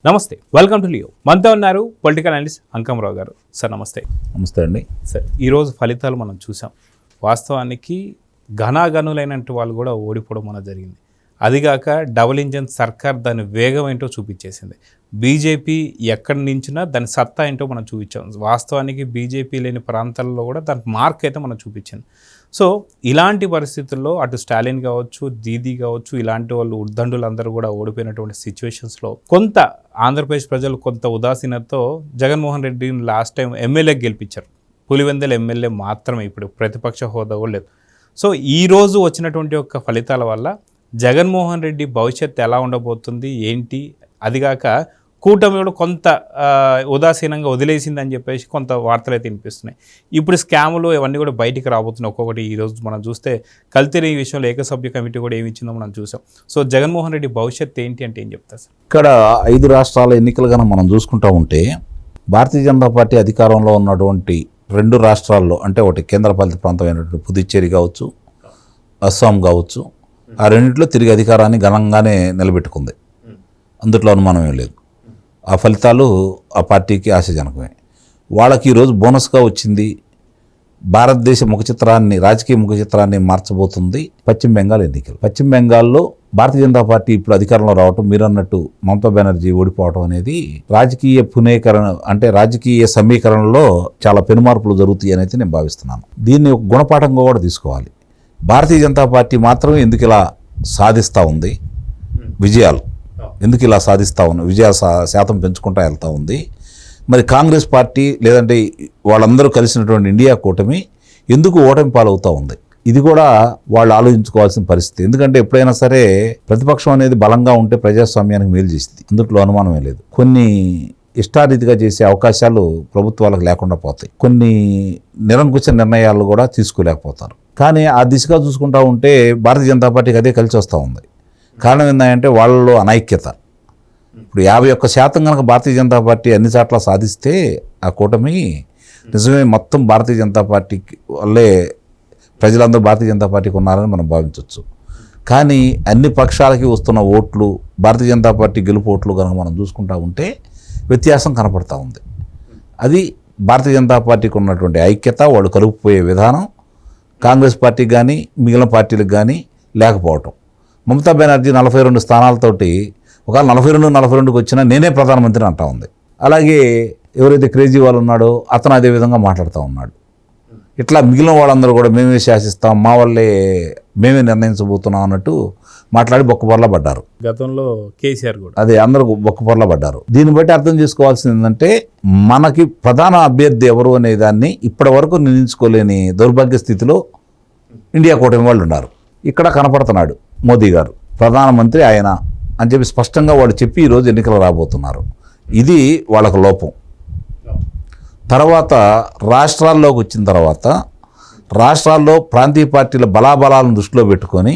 నమస్తే, welcome to Leo. మనతో ఉన్నారు పొలిటికల్ అనలిస్ట్ అంకమరావు గారు. సార్ నమస్తే. నమస్తే అండి. సార్, ఈరోజు ఫలితాలు మనం చూసాం. వాస్తవానికి ఘనాఘనులైనటువంటి వాళ్ళు కూడా ఓడిపోవడం మన జరిగింది. అదిగాక డబుల్ ఇంజన్ సర్కార్ దాని వేగం ఏంటో చూపించేసింది. బీజేపీ ఎక్కడి నుంచినా దాని సత్తా ఏంటో మనం చూపించాం. వాస్తవానికి బీజేపీ లేని ప్రాంతాల్లో కూడా దాని మార్క్ అయితే మనం చూపించింది. సో ఇలాంటి పరిస్థితుల్లో అటు స్టాలిన్ కావచ్చు, దీదీ కావచ్చు, ఇలాంటి వాళ్ళు ఉద్దండులందరూ కూడా ఓడిపోయినటువంటి సిచ్యువేషన్స్లో కొంత ఆంధ్రప్రదేశ్ ప్రజలు కొంత ఉదాసీనతతో జగన్మోహన్ రెడ్డిని లాస్ట్ టైం ఎమ్మెల్యేకి గెలిపించారు. పులివెందుల ఎమ్మెల్యే మాత్రమే, ఇప్పుడు ప్రతిపక్ష హోదా కూడా లేదు. సో ఈరోజు వచ్చినటువంటి యొక్క ఫలితాల వల్ల జగన్మోహన్ రెడ్డి భవిష్యత్తు ఎలా ఉండబోతుంది ఏంటి, అదిగాక కూటమి కూడా కొంత ఉదాసీనంగా వదిలేసిందని చెప్పేసి కొంత వార్తలు అయితే వినిపిస్తున్నాయి. ఇప్పుడు స్కాములు ఇవన్నీ కూడా బయటికి రాబోతున్నాయి ఒక్కొక్కటి. ఈరోజు మనం చూస్తే కల్తీ విషయంలో ఏకసభ్య కమిటీ కూడా ఏమి ఇచ్చిందో మనం చూసాం. సో జగన్మోహన్ రెడ్డి భవిష్యత్తు ఏంటి అంటే ఏం చెప్తారు సార్? ఇక్కడ 5 రాష్ట్రాల ఎన్నికలు కనుక మనం చూసుకుంటా ఉంటే భారతీయ జనతా పార్టీ అధికారంలో ఉన్నటువంటి 2 రాష్ట్రాల్లో, అంటే ఒకటి కేంద్రపాలిత ప్రాంతమైనటువంటి పుదుచ్చేరి కావచ్చు, అస్సాం కావచ్చు, ఆ రెండింటిలో తిరిగి అధికారాన్ని ఘనంగానే నిలబెట్టుకుంది. అందుట్లో అనుమానం ఏం లేదు. ఆ ఫలితాలు ఆ పార్టీకి ఆశాజనకమే. వాళ్ళకి ఈరోజు బోనస్గా వచ్చింది, భారతదేశ ముఖచిత్రాన్ని, రాజకీయ ముఖచిత్రాన్ని మార్చబోతుంది పశ్చిమ బెంగాల్ ఎన్నికలు. పశ్చిమ బెంగాల్లో భారతీయ జనతా పార్టీ ఇప్పుడు అధికారంలో రావటం, మీరు అన్నట్టు మమతా బెనర్జీ ఓడిపోవటం అనేది రాజకీయ పునీకరణ, అంటే రాజకీయ సమీకరణలో చాలా పెనుమార్పులు జరుగుతాయి అని అయితే నేను భావిస్తున్నాను. దీన్ని ఒక గుణపాఠంగా కూడా తీసుకోవాలి. భారతీయ జనతా పార్టీ మాత్రం ఎందుకు ఇలా సాధిస్తూ ఉంది, విజయాలు ఎందుకు ఇలా సాధిస్తూ ఉంది, విజయాల శాతం పెంచుకుంటూ వెళ్తూ ఉంది. మరి కాంగ్రెస్ పార్టీ లేదంటే వాళ్ళందరూ కలిసినటువంటి ఇండియా కూటమి ఎందుకు ఓటమి పాలవుతూ ఉంది, ఇది కూడా వాళ్ళు ఆలోచించుకోవాల్సిన పరిస్థితి. ఎందుకంటే ఎప్పుడైనా సరే ప్రతిపక్షం అనేది బలంగా ఉంటే ప్రజాస్వామ్యానికి మేలు చేస్తుంది, అందుట్లో అనుమానమే లేదు. కొన్ని ఇష్టారీతిగా చేసే అవకాశాలు ప్రభుత్వాలకు లేకుండా పోతాయి, కొన్ని నిరంకుశ నిర్ణయాలు కూడా తీసుకోలేకపోతారు. కానీ ఆ దిశగా చూసుకుంటూ ఉంటే భారతీయ జనతా పార్టీకి అదే కలిసి వస్తూ ఉంది. కారణం ఏంటంటే వాళ్ళలో అనైక్యత. ఇప్పుడు 51% కనుక భారతీయ జనతా పార్టీ అన్ని చోట్ల సాధిస్తే ఆ కూటమి నిజమే మొత్తం భారతీయ జనతా పార్టీకి వల్లే ప్రజలందరూ భారతీయ జనతా పార్టీకి ఉన్నారని మనం భావించవచ్చు. కానీ అన్ని పక్షాలకి వస్తున్న ఓట్లు, భారతీయ జనతా పార్టీ గెలుపు ఓట్లు కనుక మనం చూసుకుంటూ ఉంటే వ్యత్యాసం కనపడతా ఉంది. అది భారతీయ జనతా పార్టీకి ఉన్నటువంటి ఐక్యత, వాళ్ళు కలుపుపోయే విధానం కాంగ్రెస్ పార్టీకి కానీ మిగిలిన పార్టీలకు కానీ లేకపోవటం. మమతా బెనర్జీ 42 స్థానాలతోటి ఒకవేళ 42-42కి వచ్చినా నేనే ప్రధానమంత్రిని అంటా ఉంది. అలాగే ఎవరైతే క్రేజీ వాళ్ళు ఉన్నాడో అతను అదే విధంగా మాట్లాడుతూ ఉన్నాడు. ఇట్లా మిగిలిన వాళ్ళందరూ కూడా మేమే శాసిస్తాం, మా వల్లే మేమే నిర్ణయించబోతున్నాం అన్నట్టు మాట్లాడి బొక్కబొర్లా పడ్డారు. గతంలో కేసీఆర్ కూడా అదే అందరూ బొక్కబొర్లా పడ్డారు. దీన్ని బట్టి అర్థం చేసుకోవాల్సింది ఏంటంటే మనకి ప్రధాన అభ్యర్థి ఎవరు అనే దాన్ని ఇప్పటి వరకు నిర్ణయించుకోలేని దౌర్భాగ్య స్థితిలో ఇండియా కూటమి వాళ్ళు ఉన్నారు. ఇక్కడ కనపడుతున్నాడు మోదీ గారు ప్రధానమంత్రి ఆయన అని చెప్పి స్పష్టంగా వాళ్ళు చెప్పి ఈరోజు ఎన్నికలు రాబోతున్నారు. ఇది వాళ్ళకు లోపం. తర్వాత రాష్ట్రాల్లోకి వచ్చిన తర్వాత రాష్ట్రాల్లో ప్రాంతీయ పార్టీల బలాబలాలను దృష్టిలో పెట్టుకొని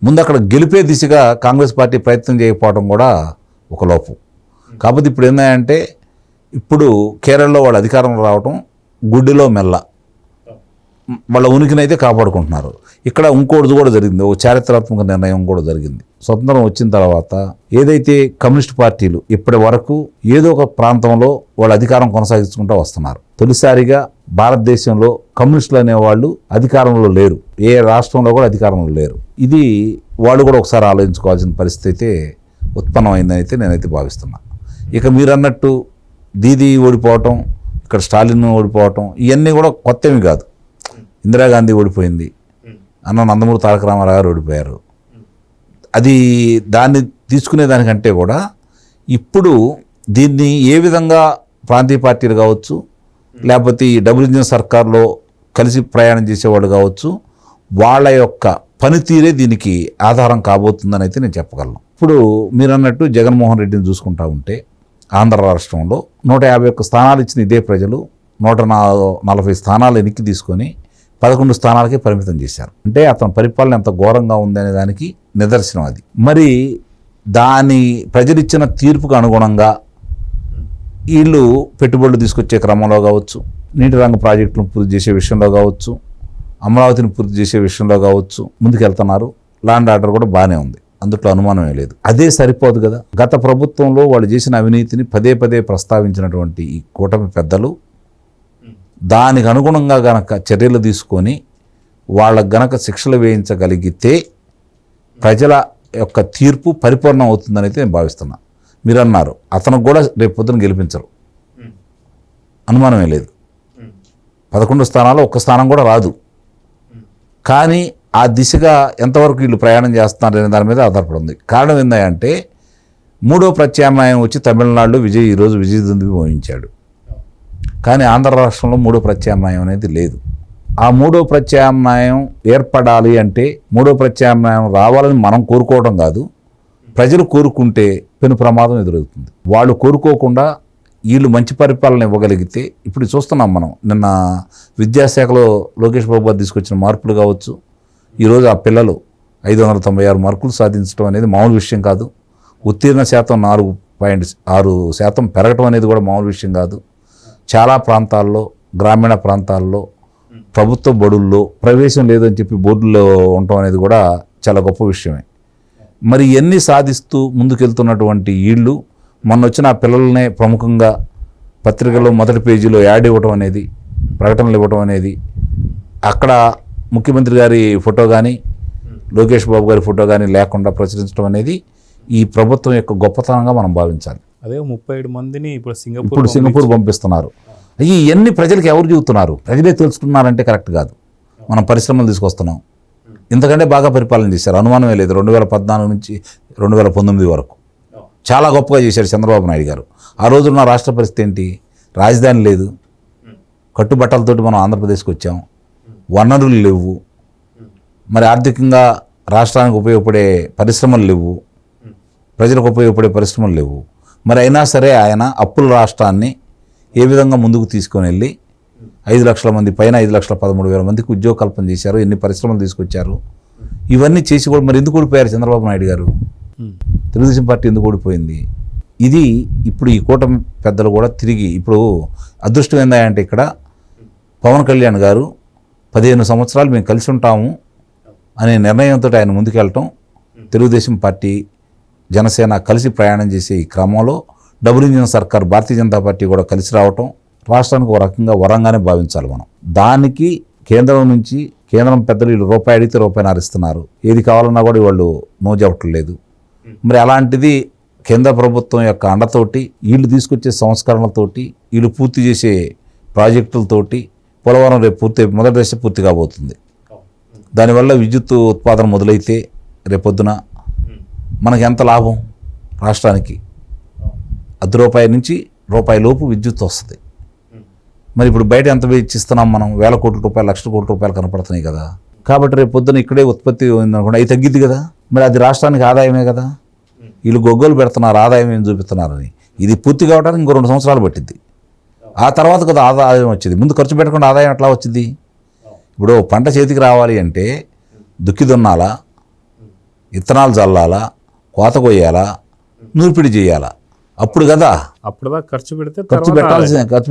ముందు అక్కడ గెలిపే దిశగా కాంగ్రెస్ పార్టీ ప్రయత్నం చేయకపోవడం కూడా ఒక లోపం. కాకపోతే ఇప్పుడు ఏంటంటే ఇప్పుడు కేరళలో వాళ్ళు అధికారంలో రావటం గుడ్డిలో మెల్ల వాళ్ళ ఉనికినైతే కాపాడుకుంటున్నారు. ఇక్కడ ఇంకోటి కూడా జరిగింది, ఒక చారిత్రాత్మక నిర్ణయం కూడా జరిగింది. స్వతంత్రం వచ్చిన తర్వాత ఏదైతే కమ్యూనిస్ట్ పార్టీలు ఇప్పటి వరకు ఏదో ఒక ప్రాంతంలో వాళ్ళ అధికారం కొనసాగించుకుంటూ వస్తున్నారు. తొలిసారిగా భారతదేశంలో కమ్యూనిస్టులు అనేవాళ్ళు అధికారంలో లేరు, ఏ రాష్ట్రంలో కూడా అధికారంలో లేరు. ఇది వాళ్ళు కూడా ఒకసారి ఆలోచించుకోవాల్సిన పరిస్థితి అయితే ఉత్పన్నమైందని అయితే నేనైతే భావిస్తున్నా. ఇక మీరు అన్నట్టు దీదీ ఓడిపోవటం, ఇక్కడ స్టాలిన్ ఓడిపోవటం ఇవన్నీ కూడా కొత్తవి కాదు. ఇందిరాగాంధీ ఓడిపోయింది, అన్న నందమూరి తారక రామారావు గారు ఓడిపోయారు. అది దాన్ని తీసుకునే దానికంటే కూడా ఇప్పుడు దీన్ని ఏ విధంగా ప్రాంతీయ పార్టీలు కావచ్చు, లేకపోతే ఈ డబుల్ ఇంజిన్ సర్కార్లో కలిసి ప్రయాణం చేసేవాళ్ళు కావచ్చు, వాళ్ళ యొక్క పనితీరే దీనికి ఆధారం కాబోతుందని అయితే నేను చెప్పగలను. ఇప్పుడు మీరు అన్నట్టు జగన్మోహన్ రెడ్డిని చూసుకుంటా ఉంటే ఆంధ్ర రాష్ట్రంలో 151 స్థానాలు ఇచ్చిన ఇదే ప్రజలు 140 స్థానాలు ఎన్నిక తీసుకొని 11 స్థానాలకే పరిమితం చేశారు. అంటే అతని పరిపాలన ఎంత ఘోరంగా ఉందనే దానికి నిదర్శనం అది. మరి దాని ప్రజలిచ్చిన తీర్పుకు అనుగుణంగా వీళ్ళు పెట్టుబడులు తీసుకొచ్చే క్రమంలో కావచ్చు, నీటి రంగ ప్రాజెక్టులను పూర్తి చేసే విషయంలో కావచ్చు, అమరావతిని పూర్తి చేసే విషయంలో కావచ్చు ముందుకెళ్తున్నారు. ల్యాండ్ ఆర్డర్ కూడా బాగానే ఉంది. అందుట్లో అనుమానమే లేదు. అదే సరిపోదు కదా. గత ప్రభుత్వంలో వాళ్ళు చేసిన అవినీతిని పదే పదే ప్రస్తావించినటువంటి ఈ కూటమి పెద్దలు దానికి అనుగుణంగా గనక చర్యలు తీసుకొని వాళ్ళకు గనక శిక్షలు వేయించగలిగితే ప్రజల యొక్క తీర్పు పరిపూర్ణం అవుతుందని అయితే నేను భావిస్తున్నా. మీరు అన్నారు అతను కూడా రేపు పొద్దున గెలిపించరు, అనుమానమే లేదు. 11 స్థానాల్లో ఒక్క స్థానం కూడా రాదు. కానీ ఆ దిశగా ఎంతవరకు వీళ్ళు ప్రయాణం చేస్తున్నారు అనే దాని మీద ఆధారపడి ఉంది. కారణం ఏంటంటే 3వ ప్రత్యామ్నాయం వచ్చి తమిళనాడులో ఈరోజు విజయ్ దుందుబి మోహించాడు. కానీ ఆంధ్ర రాష్ట్రంలో 3వ ప్రత్యామ్నాయం అనేది లేదు. ఆ 3వ ప్రత్యామ్నాయం ఏర్పడాలి అంటే 3వ ప్రత్యామ్నాయం రావాలని మనం కోరుకోవడం కాదు, ప్రజలు కోరుకుంటే పెను ప్రమాదం ఎదురవుతుంది. వాళ్ళు కోరుకోకుండా వీళ్ళు మంచి పరిపాలన ఇవ్వగలిగితే, ఇప్పుడు చూస్తున్నాం మనం, నిన్న విద్యాశాఖలో లోకేష్ బాబు తీసుకొచ్చిన మార్పులు కావచ్చు, ఈరోజు ఆ పిల్లలు 596 మార్కులు సాధించడం అనేది మామూలు విషయం కాదు. ఉత్తీర్ణ శాతం 4.6% పెరగటం అనేది కూడా మామూలు విషయం కాదు. చాలా ప్రాంతాల్లో, గ్రామీణ ప్రాంతాల్లో ప్రభుత్వ బడుల్లో ప్రవేశం లేదని చెప్పి బోర్డుల్లో ఉండటం అనేది కూడా చాలా గొప్ప విషయమే. మరి ఇవన్నీ సాధిస్తూ ముందుకెళ్తున్నటువంటి వీళ్ళు మొన్న వచ్చిన ఆ పిల్లలనే ప్రముఖంగా పత్రికల్లో మొదటి పేజీలో యాడ్ ఇవ్వటం అనేది, ప్రకటనలు ఇవ్వటం అనేది, అక్కడ ముఖ్యమంత్రి గారి ఫోటో కానీ లోకేష్ బాబు గారి ఫోటో కానీ లేకుండా ప్రచురించడం అనేది ఈ ప్రభుత్వం యొక్క గొప్పతనంగా మనం భావించాలి. అదే 37 మందిని ఇప్పుడు సింగపూర్ పంపిస్తున్నారు. ఇవన్నీ ప్రజలకు ఎవరు చెబుతున్నారు? ప్రజలే తెలుసుకున్నారంటే కరెక్ట్ కాదు. మనం పరిశ్రమలు తీసుకొస్తున్నాం, ఇంతకంటే బాగా పరిపాలన చేశారు, అనుమానమే లేదు. 2014 నుంచి 2019 వరకు చాలా గొప్పగా చేశారు చంద్రబాబు నాయుడు గారు. ఆ రోజున్న రాష్ట్ర పరిస్థితి ఏంటి? రాజధాని లేదు, కట్టుబట్టలతోటి మనం ఆంధ్రప్రదేశ్కి వచ్చాం, వనరులు లేవు, మరి ఆర్థికంగా రాష్ట్రానికి ఉపయోగపడే పరిశ్రమలు లేవు, ప్రజలకు ఉపయోగపడే పరిశ్రమలు లేవు. మరి అయినా సరే ఆయన అప్పుల రాష్ట్రాన్ని ఏ విధంగా ముందుకు తీసుకొని వెళ్ళి 5 లక్షల మంది పైన 5,13,000 మందికి ఉద్యోగ కల్పన చేశారు, ఎన్ని పరిశ్రమలు తీసుకొచ్చారు. ఇవన్నీ చేసి కూడా మరి ఎందుకు ఓడిపోయారు చంద్రబాబు నాయుడు గారు? తెలుగుదేశం పార్టీ ఎందుకు ఓడిపోయింది? ఇది ఇప్పుడు ఈ కూటమి పెద్దలు కూడా తిరిగి, ఇప్పుడు అదృష్టం ఏందంటే ఇక్కడ పవన్ కళ్యాణ్ గారు 15 సంవత్సరాలు మేము కలిసి ఉంటాము అనే నిర్ణయంతో ఆయన ముందుకెళ్ళటం, తెలుగుదేశం పార్టీ జనసేన కలిసి ప్రయాణం చేసే ఈ క్రమంలో డబుల్ ఇంజిన్ సర్కార్ భారతీయ జనతా పార్టీ కూడా కలిసి రావటం రాష్ట్రానికి ఒక రకంగా వరంగానే భావించాలి మనం. దానికి కేంద్రం నుంచి కేంద్రం పెద్దలు వీళ్ళు రూపాయి అడిగితే రూపాయి నారిస్తున్నారు, ఏది కావాలన్నా కూడా వాళ్ళు నో చెప్పట్లేదు. మరి అలాంటిది కేంద్ర ప్రభుత్వం యొక్క అండతోటి వీళ్ళు తీసుకొచ్చే సంస్కరణలతోటి వీళ్ళు పూర్తి చేసే ప్రాజెక్టులతోటి పోలవరం రేపు మొదటి దశ పూర్తి కాబోతుంది. దానివల్ల విద్యుత్ ఉత్పాదన మొదలైతే రేపొద్దున మనకి ఎంత లాభం? రాష్ట్రానికి ₹10 నుంచి ₹1 విద్యుత్ వస్తుంది. మరి ఇప్పుడు బయట ఎంత ఇచ్చిస్తున్నాం మనం? ₹1,000 కోట్ల, ₹1,00,000 కోట్ల కనపడుతున్నాయి కదా. కాబట్టి రేపు పొద్దున ఇక్కడే ఉత్పత్తి ఉందనుకోండి, అవి తగ్గిద్ది కదా. మరి అది రాష్ట్రానికి ఆదాయమే కదా. వీళ్ళు గొగ్గోలు పెడుతున్నారు ఆదాయం ఏం చూపిస్తున్నారని. ఇది పూర్తి కావడానికి ఇంకో 2 సంవత్సరాలు పట్టింది. ఆ తర్వాత కదా ఆదాయం వచ్చింది. ముందు ఖర్చు పెట్టకుండా ఆదాయం ఎట్లా వచ్చింది? ఇప్పుడు పంట చేతికి రావాలి అంటే దుక్కి దున్నాలా, విత్తనాలు చల్లాలా, కోత కొయ్యాలా, నూర్పిడి చేయాలా, అప్పుడు కదా. అప్పుడు ఖర్చు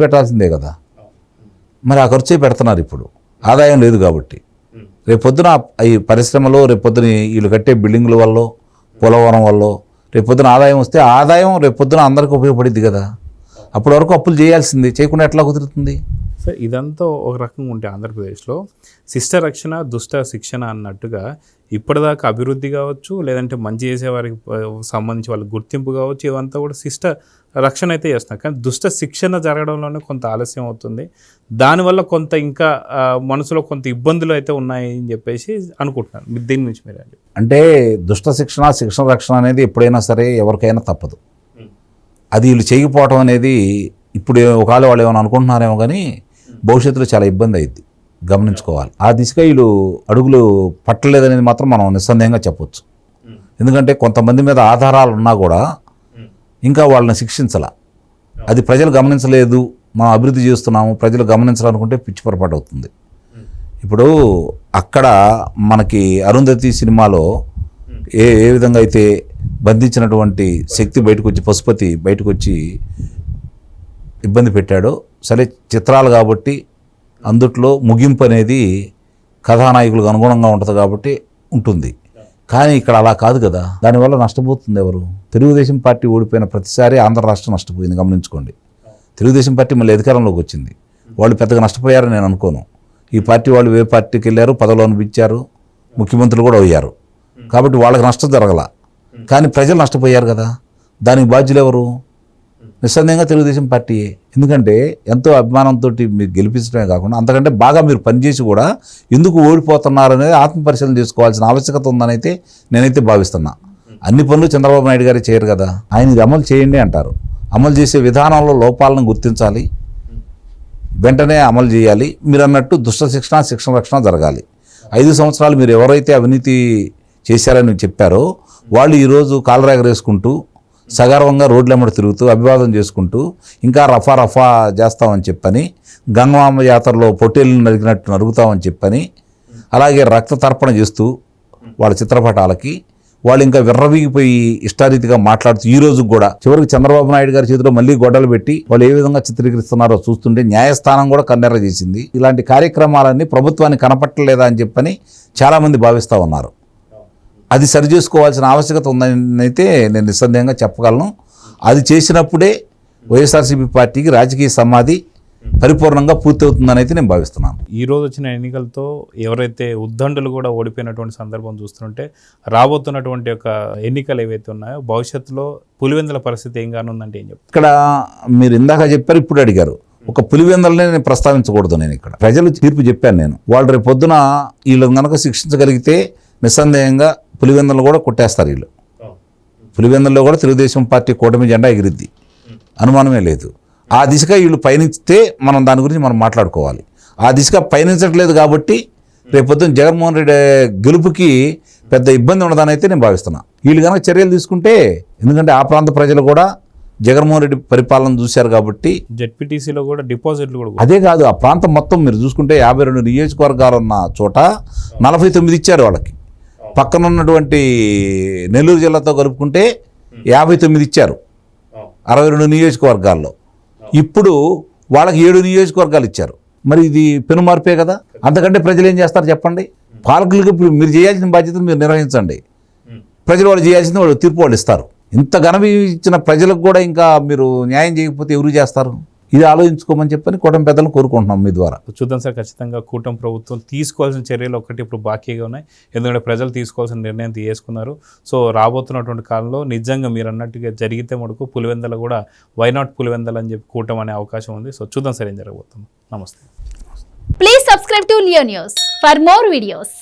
పెట్టాల్సిందే కదా. మరి ఆ ఖర్చే పెడుతున్నారు ఇప్పుడు, ఆదాయం లేదు కాబట్టి. రేపొద్దున ఈ పరిశ్రమలో, రేపొద్దున వీళ్ళు కట్టే బిల్డింగుల వల్ల, పోలవరం వల్ల రేపొద్దున ఆదాయం వస్తే ఆదాయం రేపొద్దున అందరికీ ఉపయోగపడిద్ది కదా. అప్పటి వరకు అప్పులు చేయాల్సింది, చేయకుండా ఎట్లా కుదురుతుంది? సార్ ఇదంతా ఒక రకంగా ఉంటే ఆంధ్రప్రదేశ్లో శిష్ట రక్షణ దుష్ట శిక్షణ అన్నట్టుగా ఇప్పటిదాకా అభివృద్ధి కావచ్చు, లేదంటే మంచి చేసేవారికి సంబంధించి వాళ్ళకి గుర్తింపు కావచ్చు, ఇవంతా కూడా శిష్ట రక్షణ అయితే చేస్తున్నారు. కానీ దుష్ట శిక్షణ జరగడంలోనే కొంత ఆలస్యం అవుతుంది. దానివల్ల కొంత ఇంకా మనసులో కొంత ఇబ్బందులు అయితే ఉన్నాయి అని చెప్పేసి అనుకుంటున్నాను. దీని నుంచి మీరు అంటే దుష్ట శిక్షణ రక్షణ అనేది ఎప్పుడైనా సరే ఎవరికైనా తప్పదు. అది వీళ్ళు చేయకపోవటం అనేది ఇప్పుడు ఒకవేళ వాళ్ళు ఏమైనా అనుకుంటున్నారేమో కానీ భవిష్యత్తులో చాలా ఇబ్బంది అయింది, గమనించుకోవాలి. ఆ దిశగా వీళ్ళు అడుగులు పట్టలేదనేది మాత్రం మనం నిస్సందేహంగా చెప్పొచ్చు. ఎందుకంటే కొంతమంది మీద ఆధారాలు ఉన్నా కూడా ఇంకా వాళ్ళని శిక్షించాల. అది ప్రజలు గమనించలేదు, మనం అభివృద్ధి చేస్తున్నాము, ప్రజలు గమనించాలనుకుంటే పిచ్చి పొరపాటు అవుతుంది. ఇప్పుడు అక్కడ మనకి అరుంధతి సినిమాలో ఏ విధంగా అయితే బంధించినటువంటి శక్తి బయటకు వచ్చి, పశుపతి బయటకు వచ్చి ఇబ్బంది పెట్టాడో, సరే చిత్రాలు కాబట్టి అందుట్లో ముగింపు అనేది కథానాయకులకు అనుగుణంగా ఉంటుంది కాబట్టి ఉంటుంది. కానీ ఇక్కడ అలా కాదు కదా. దానివల్ల నష్టపోతుంది ఎవరు? తెలుగుదేశం పార్టీ ఓడిపోయిన ప్రతిసారి ఆంధ్ర రాష్ట్రం నష్టపోయింది, గమనించుకోండి. తెలుగుదేశం పార్టీ మళ్ళీ అధికారంలోకి వచ్చింది, వాళ్ళు పెద్దగా నష్టపోయారని నేను అనుకోను. ఈ పార్టీ వాళ్ళు ఏ పార్టీకి వెళ్ళారు, పదవులు అనిపించారు, ముఖ్యమంత్రులు కూడా అయ్యారు, కాబట్టి వాళ్ళకి నష్టం జరగల. కానీ ప్రజలు నష్టపోయారు కదా, దానికి బాధ్యులు ఎవరు? నిస్సందేహంగా తెలుగుదేశం పార్టీయే. ఎందుకంటే ఎంతో అభిమానంతో మీరు గెలిపించడమే కాకుండా అంతకంటే బాగా మీరు పనిచేసి కూడా ఎందుకు ఓడిపోతున్నారు అనేది ఆత్మపరిశీలన చేసుకోవాల్సిన ఆవశ్యకత ఉందని అయితే నేనైతే భావిస్తున్నా. అన్ని పనులు చంద్రబాబు నాయుడు గారే చేయరు కదా, ఆయన ఇది అమలు చేయండి అంటారు. అమలు చేసే విధానంలో లోపాలను గుర్తించాలి, వెంటనే అమలు చేయాలి. మీరు అన్నట్టు దుష్ట శిక్షణ, శిక్షణ రక్షణ జరగాలి. 5 సంవత్సరాలు మీరు ఎవరైతే అవినీతి చేశారని చెప్పారో వాళ్ళు ఈరోజు కాలరేగరేసుకుంటూ సగర్వంగా రోడ్లెమ్మడి తిరుగుతూ అభివాదం చేసుకుంటూ ఇంకా రఫా చేస్తామని చెప్పని, గంగమామ జాతరలో పొట్టేళ్ళను నరికినట్టు నరుగుతామని చెప్పని, అలాగే రక్త తర్పణ చేస్తూ వాళ్ళ చిత్రపటాలకి వాళ్ళు ఇంకా విర్రవీగిపోయి ఇష్టారీతిగా మాట్లాడుతూ ఈ రోజు కూడా చివరికి చంద్రబాబు నాయుడు గారి చేతిలో మళ్ళీ గొడ్డలు పెట్టి వాళ్ళు ఏ విధంగా చిత్రీకరిస్తున్నారో చూస్తుంటే న్యాయస్థానం కూడా కన్నెర్ర చేసింది. ఇలాంటి కార్యక్రమాలన్నీ ప్రభుత్వానికి కనపట్టలేదా అని చెప్పని చాలామంది భావిస్తూ ఉన్నారు. అది సరిచేసుకోవాల్సిన ఆవశ్యకత ఉందని అయితే నేను నిస్సందేహంగా చెప్పగలను. అది చేసినప్పుడే వైఎస్ఆర్సీపీ పార్టీకి రాజకీయ సమాధి పరిపూర్ణంగా పూర్తవుతుందని అయితే నేను భావిస్తున్నాను. ఈ రోజు వచ్చిన ఎన్నికలతో ఎవరైతే ఉద్దండులు కూడా ఓడిపోయినటువంటి సందర్భం చూస్తుంటే రాబోతున్నటువంటి ఒక ఎన్నికలు ఏవైతే ఉన్నాయో భవిష్యత్తులో పులివెందుల పరిస్థితి ఏం కానుందంటే ఏం చెప్తారు? ఇక్కడ మీరు ఇందాక చెప్పారు, ఇప్పుడు అడిగారు. ఒక పులివెందులనే నేను ప్రస్తావించకూడదు. నేను ఇక్కడ ప్రజలు తీర్పు చెప్పాను. నేను వాళ్ళు రేపు పొద్దున వీళ్ళని కనుక శిక్షించగలిగితే నిస్సందేహంగా పులివెందులు కూడా కొట్టేస్తారు. వీళ్ళు పులివెందుల్లో కూడా తెలుగుదేశం పార్టీ కూటమి జెండా ఎగిరిద్ది, అనుమానమే లేదు. ఆ దిశగా వీళ్ళు పయనిస్తే మనం దాని గురించి మనం మాట్లాడుకోవాలి. ఆ దిశగా పయనించట్లేదు కాబట్టి రేపొద్దున జగన్మోహన్ రెడ్డి గెలుపుకి పెద్ద ఇబ్బంది ఉండదని అయితే నేను భావిస్తున్నా. వీళ్ళు కనుక చర్యలు తీసుకుంటే, ఎందుకంటే ఆ ప్రాంత ప్రజలు కూడా జగన్మోహన్ రెడ్డి పరిపాలన చూశారు కాబట్టి. జెడ్పీటీసీలో కూడా డిపాజిట్లు కూడా అదే కాదు, ఆ ప్రాంతం మొత్తం మీరు చూసుకుంటే 52 నియోజకవర్గాలు ఉన్న చోట 49 ఇచ్చారు వాళ్ళకి. పక్కన ఉన్నటువంటి నెల్లూరు జిల్లాతో కలుపుకుంటే 59 ఇచ్చారు 62 నియోజకవర్గాల్లో. ఇప్పుడు వాళ్ళకి 7 నియోజకవర్గాలు ఇచ్చారు. మరి ఇది పెనుమార్పే కదా. అంతకంటే ప్రజలు ఏం చేస్తారు చెప్పండి? పాలకులకు ఇప్పుడు మీరు చేయాల్సిన బాధ్యతను మీరు నిర్వహించండి, ప్రజలు వాళ్ళు చేయాల్సింది వాళ్ళు తీర్పు వాళ్ళు ఇస్తారు. ఇంత ఘనవి ఇచ్చిన ప్రజలకు కూడా ఇంకా మీరు న్యాయం చేయకపోతే ఎవరు చేస్తారు? ఇది ఆలోచించుకోమని చెప్పని కూటమి పెద్దలను కోరుకుంటున్నాం మీ ద్వారా. చూద్దాం సార్, ఖచ్చితంగా కూటమి ప్రభుత్వం తీసుకోవాల్సిన చర్యలు ఒకటి ఇప్పుడు బాకీగా ఉన్నాయి. ఎందుకంటే ప్రజలు తీసుకోవాల్సిన నిర్ణయం తీసుకున్నారు. సో రాబోతున్నటువంటి కాలంలో నిజంగా మీరు అన్నట్టుగా జరిగితే మటుకు పులివెందుల కూడా వైనాట్ పులివెందుల అని చెప్పి కూటమి అనే అవకాశం ఉంది. సో చూద్దాం సార్ ఏం జరగబోతుంది. నమస్తే. Please subscribe to Leo news for more videos.